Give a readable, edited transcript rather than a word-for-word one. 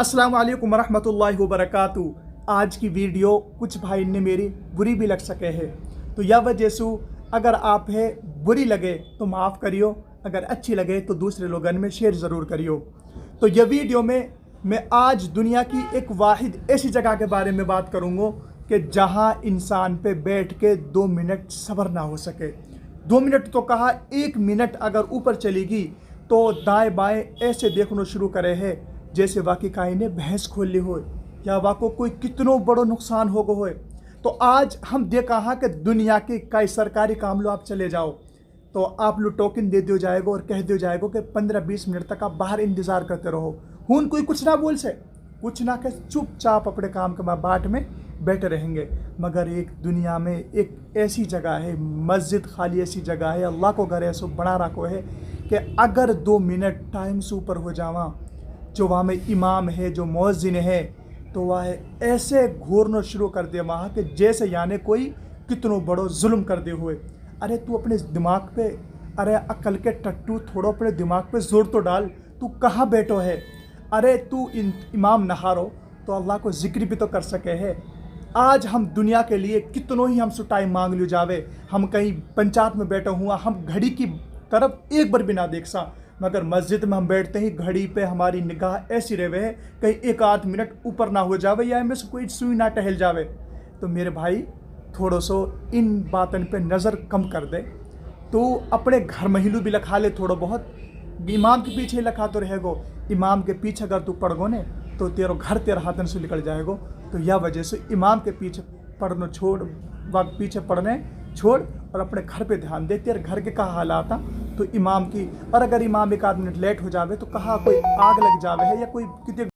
अस्सलाम वालेकुम रहमतुल्लाहि व बरकातुहू। आज की वीडियो कुछ भाई ने मेरी बुरी भी लग सके है, तो यह वजह से अगर आप है बुरी लगे तो माफ़ करियो, अगर अच्छी लगे तो दूसरे लोगों में शेयर ज़रूर करियो। तो यह वीडियो में मैं आज दुनिया की एक वाहिद ऐसी जगह के बारे में बात करूँगा कि जहाँ इंसान पे बैठ के 2 मिनट सब्र ना हो सके। 2 मिनट तो कहा, 1 मिनट अगर ऊपर चलेगी तो दाएं बाएं ऐसे देखना शुरू करे है जैसे वाकई काई ने भैंस खोल ली हो या वाको कोई कितनो बड़ो नुकसान हो गो हो। तो आज हम देखा हाँ कि दुनिया के कई सरकारी काम लो आप चले जाओ तो आप लोग टोकन दे दियो जाएगा और कह दियो जाएगा कि 15-20 मिनट तक आप बाहर इंतज़ार करते रहो। हुन कोई कुछ ना बोल से, कुछ ना कह, चुपचाप अपने काम के बाट में बैठे रहेंगे। मगर एक दुनिया में एक ऐसी जगह है, मस्जिद खाली ऐसी जगह है, अल्लाह को घर ऐसा बना रखो है कि अगर 2 मिनट टाइम से ऊपर हो जावा, जो वहाँ में इमाम है, जो मुअज्जिन है, तो वह ऐसे घूरना शुरू कर दे वहाँ के जैसे यानी कोई कितनो बड़ो जुल्म कर दे हुए। अरे तू अपने दिमाग पे, अरे अकल के टट्टू, थोड़ा अपने दिमाग पे जोर तो डाल, तू कहाँ बैठो है? अरे तू इमाम नहारो तो अल्लाह को जिक्र भी तो कर सके है। आज हम दुनिया के लिए कितनों ही हमसे टाइम मांग लियो जावे, हम कहीं पंचायत में बैठे हुआ, हम घड़ी की तरफ एक बार भी ना देख सा, मगर मस्जिद में हम बैठते ही घड़ी पे हमारी निगाह ऐसी रहे है कहीं 1-8 मिनट ऊपर ना हो जावे या इनमें से कोई सुई ना टहल जावे। तो मेरे भाई थोड़ा सो इन बातन पे नज़र कम कर दे। तो अपने घर महिलू भी लखा ले, थोड़ा बहुत इमाम के पीछे लखा तो रहेगो। इमाम के पीछे अगर तू पड़ गो ने तो तेरा घर तेरा हाथन से निकल जाएगो। तो यह वजह से इमाम के पीछे पढ़ना छोड़, वक्त पीछे पढ़ने छोड़ और अपने घर पे ध्यान दे। तेरे घर के कहा हालात तो इमाम की, और अगर इमाम 1-8 मिनट लेट हो जावे तो कहा कोई आग लग जावे है या कोई कितने